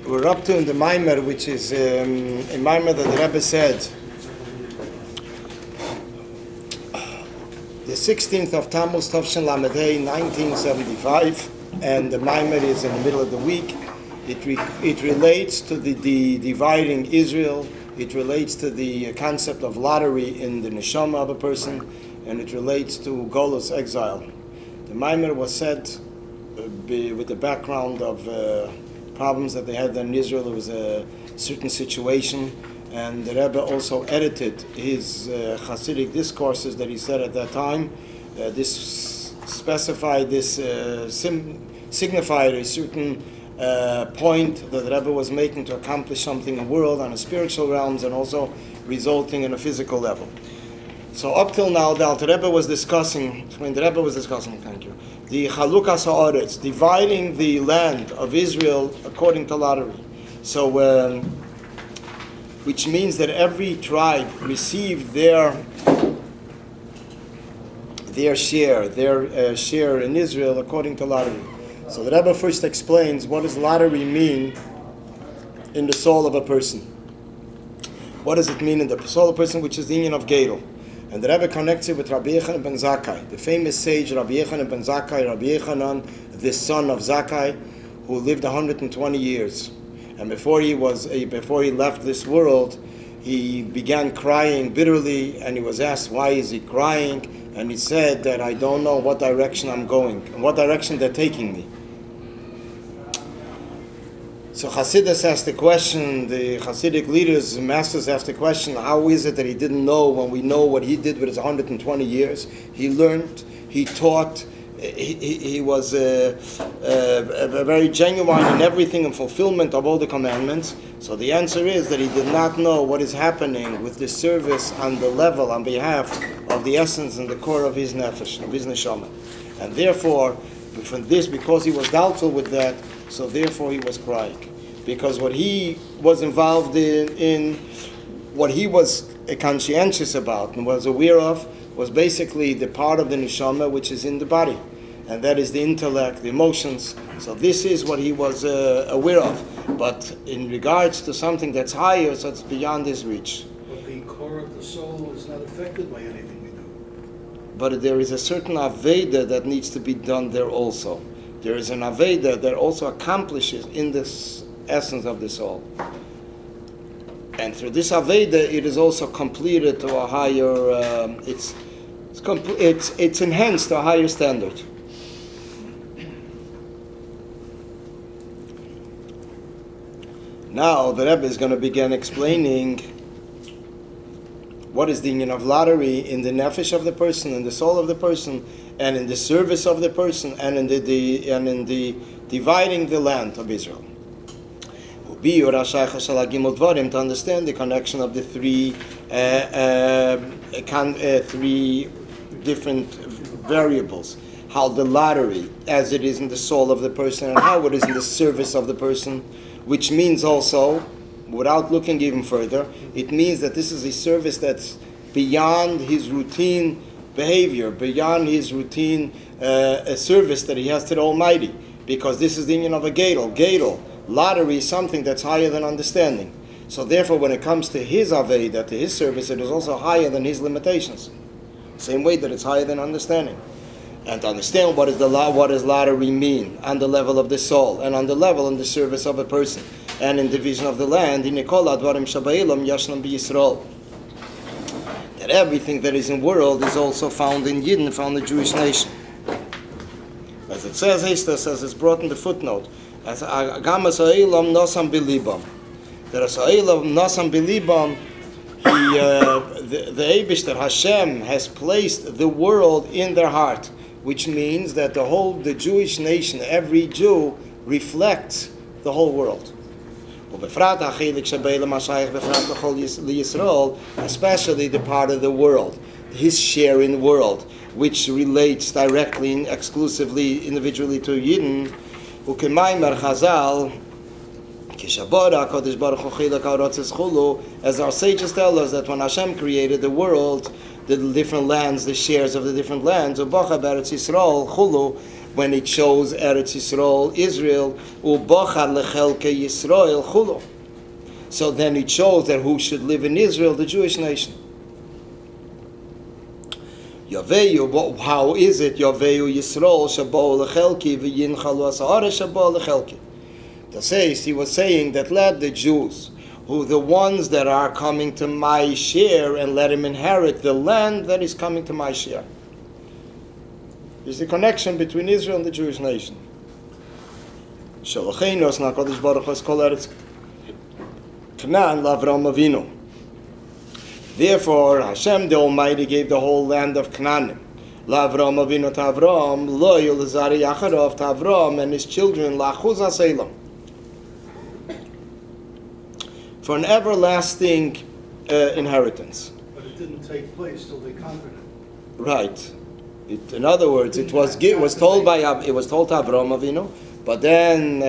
We're up to in the MaMaar, which is a MaMaar that the Rebbe said, the 16th of Tammuz, Tovshin Lamed Hey, 1975, and the MaMaar is in the middle of the week. It relates to the dividing Israel. It relates to the concept of lottery in the neshama of a person, and it relates to Golus, exile. The MaMaar was said with the background of problems that they had in Israel. There was a certain situation, and the Rebbe also edited his Hasidic discourses that he said at that time. This specified, signified a certain point that the Rebbe was making to accomplish something in the world on a spiritual realms and also resulting in a physical level. So up till now, the Alter Rebbe was discussing, thank you, the Chalukas Ha'aretz, dividing the land of Israel according to lottery. So, which means that every tribe received their share in Israel according to lottery. So the Rebbe first explains what does lottery mean in the soul of a person. What does it mean in the soul of a person, which is the union of Gedol? And the Rebbe connects it with Rabbi Yochanan ben Zakkai, the famous sage Rabbi Yochanan ben Zakkai, Rabbi Yochanan, the son of Zakkai, who lived 120 years. And before he left this world, he began crying bitterly, and he was asked, why is he crying? And he said that I don't know what direction I'm going, and what direction they're taking me. So Hasidus asked the question, the Hasidic leaders, the masters asked the question, how is it that he didn't know when we know what he did with his 120 years? He learned, he taught, he was very genuine in everything and fulfillment of all the commandments. So the answer is that he did not know what is happening with this service on the level, on behalf of the essence and the core of his nefesh, of his neshama. And therefore, from this, because he was doubtful with that, so therefore he was crying. Because what he was involved in what he was conscientious about and was aware of, was basically the part of the neshama which is in the body. And that is the intellect, the emotions. So this is what he was aware of. But in regards to something that's higher, so it's beyond his reach. But the core of the soul is not affected by anything we do. But there is a certain Aveda that needs to be done there also. There is an Aveda that also accomplishes in this essence of the soul. And through this Aveda, it is also completed to a higher, it's enhanced to a higher standard. Now the Rebbe is going to begin explaining what is the union of lottery in the nefesh of the person, in the soul of the person, and in the service of the person, and in the dividing the land of Israel. To understand the connection of the three different variables, how the lottery, as it is in the soul of the person, and how it is in the service of the person, which means also, without looking even further, it means that this is a service that's beyond his routine behavior, beyond his routine service that he has to the Almighty, because this is the union of a Gedol. Gedol, lottery is something that's higher than understanding. So therefore, when it comes to his Aveda, to his service, it is also higher than his limitations. Same way that it's higher than understanding. And to understand what does lottery mean on the level of the soul, and on the level in the service of a person, and in division of the land, that everything that is in the world is also found in Yidden, found in the Jewish nation. As it says, as it's brought in the footnote, as Agamas Ha'elam Nosam Bilibam. That as Ha'elam Nosam Bilibam, the Eibishter Hashem has placed the world in their heart, which means that the Jewish nation, every Jew, reflects the whole world. Especially the part of the world, his share in the world, which relates directly and exclusively, individually to Yidden. As our sages tell us, that when Hashem created the world, the different lands, the shares of the different lands, when it chose Eretz Yisrael, Israel, u'bochad lechelke Yisrael chulo. So then it shows that who should live in Israel, the Jewish nation. Yaveyu, how is it? Yaveyu Yisrael shabo lechelki v'yinchalu asa'ara shabo lechelki. The says he was saying that let the Jews, who the ones that are coming to my share, and let him inherit the land that is coming to my share. There's the connection between Israel and the Jewish nation. Shalachenu as HaKadosh Baruch Hu kol eretz Canaan l'Avraham Avinu. Therefore, Hashem the Almighty gave the whole land of Canaan l'Avraham Avinu to Avraham, lo yulazari yacharov to Avraham and his children la'achuz ha'selam, for an everlasting inheritance. But it didn't take place till they conquered it. Right. In other words, it was told to Avraham Avinu, but then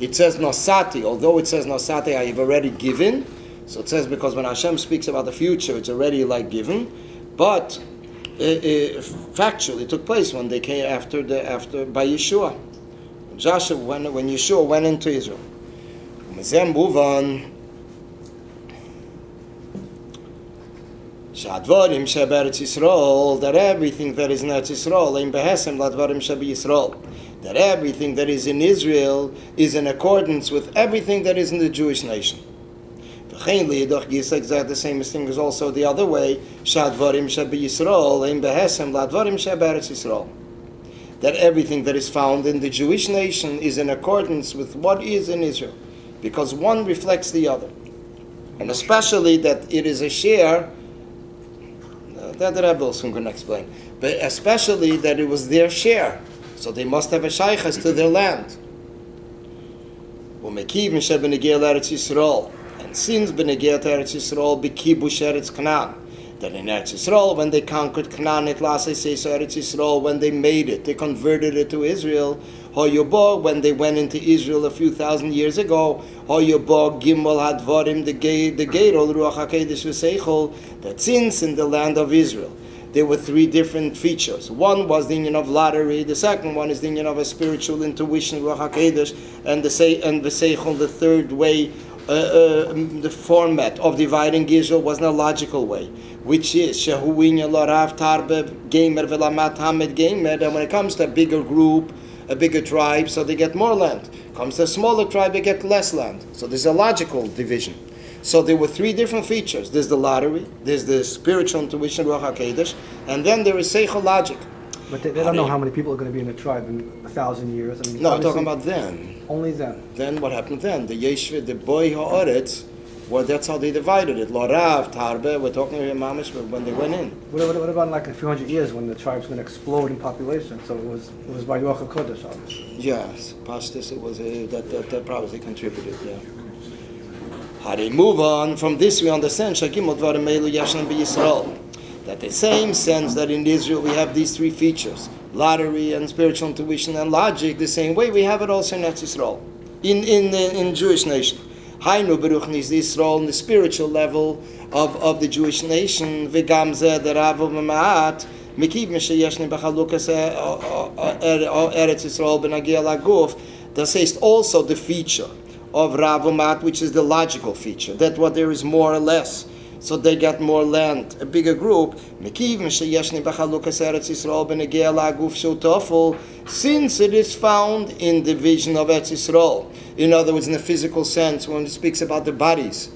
it says Nosati. Although it says Nosati, I have already given. So it says because when Hashem speaks about the future, it's already like given. But factually, it took place when they came after by Yeshua. Joshua, when Yeshua went into Israel. Move on. Shadvarim sheberetz Yisrael, that everything that is in Eretz Yisrael, im behesem ladvarim shebi Yisrael, that everything that is in Israel is in accordance with everything that is in the Jewish nation. V'chein li'idach gisa, exactly the same thing is also the other way. Shadvarim shebi Yisrael, im behesem ladvarim sheberetz Yisrael, that everything that is found in the Jewish nation is in accordance with what is in Israel, because one reflects the other, and especially that it is a share. That the Rebbe also going to explain, but especially that it was their share, so they must have a shaychus to their land. And since Benegeh to Eretz Yisrael, Bekibush Eretz Canaan, that in Eretz Yisrael, when they conquered Canaan, it last I say so Eretz Yisrael, when they made it, they converted it to Israel. Hoyobog, when they went into Israel a few thousand years ago, Hoyobog Gimel Hadvarim, the gate of Ruach HaKodesh V'Seichel, that since in the land of Israel there were three different features. One was the union of lottery, the second one is the union of a spiritual intuition, Ruach HaKodesh, and the V'Seichel, the third way. The format of dividing Israel was in a logical way, which is Shehuinya Lorav Tarbe Gamer Velamat Hamed Gamer. And when it comes to a bigger group, a bigger tribe, so they get more land. Comes to a smaller tribe, they get less land. So there's a logical division. So there were three different features. There's the lottery, there's the spiritual intuition, Ruach HaKodesh, and then there is Seichel logic. But they don't know how many people are going to be in the tribe in 1,000 years. I mean, no, I'm talking about then. Only then. Then what happened then? The Yeshve, the boy Ha'aretz, well, that's how they divided it. Lorav, Tarbe, we're talking about Mamish when they went in. What about in like a few hundred years when the tribe's going to explode in population? So it was by Ruach HaKodesh, obviously. Yes, Pashtus, it was that probably contributed, yeah. How they move on, from this we understand, Shakimot Varim Eilu Yashan B'Yisrael, that the same sense that in Israel we have these three features, lottery and spiritual intuition and logic, the same way we have it also in Eretz Yisrael, in Jewish nation. Hainu Beruch Nis Yisrael, on the spiritual level of the Jewish nation, V'gamzeh the Rav of MaMaar, Mekiv Meshayeshni B'chalukas Eretz Yisrael B'nagia Laguf, that says also the feature of Rav Umat, which is the logical feature, that what there is more or less. So they got more land, a bigger group. Since it is found in the vision of Eretz Yisrael, in other words, in the physical sense, when it speaks about the bodies,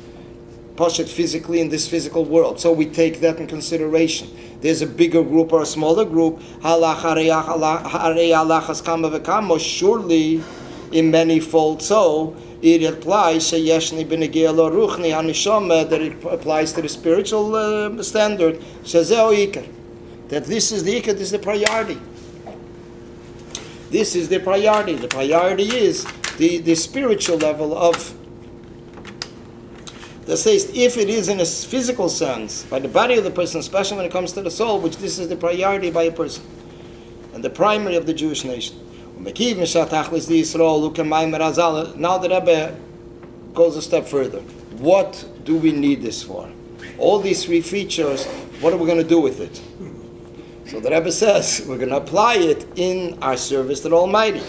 poshet physically in this physical world. So we take that in consideration. There's a bigger group or a smaller group. Surely, in many fold, so it applies that it applies to the spiritual standard. That this is the ikar, this is the priority. This is the priority. The priority is the spiritual level of. That says if it is in a physical sense by the body of the person, especially when it comes to the soul, which this is the priority by a person and the primary of the Jewish nation. Now the Rebbe goes a step further. What do we need this for? All these three features, what are we going to do with it? So the Rebbe says we're going to apply it in our service to the Almighty.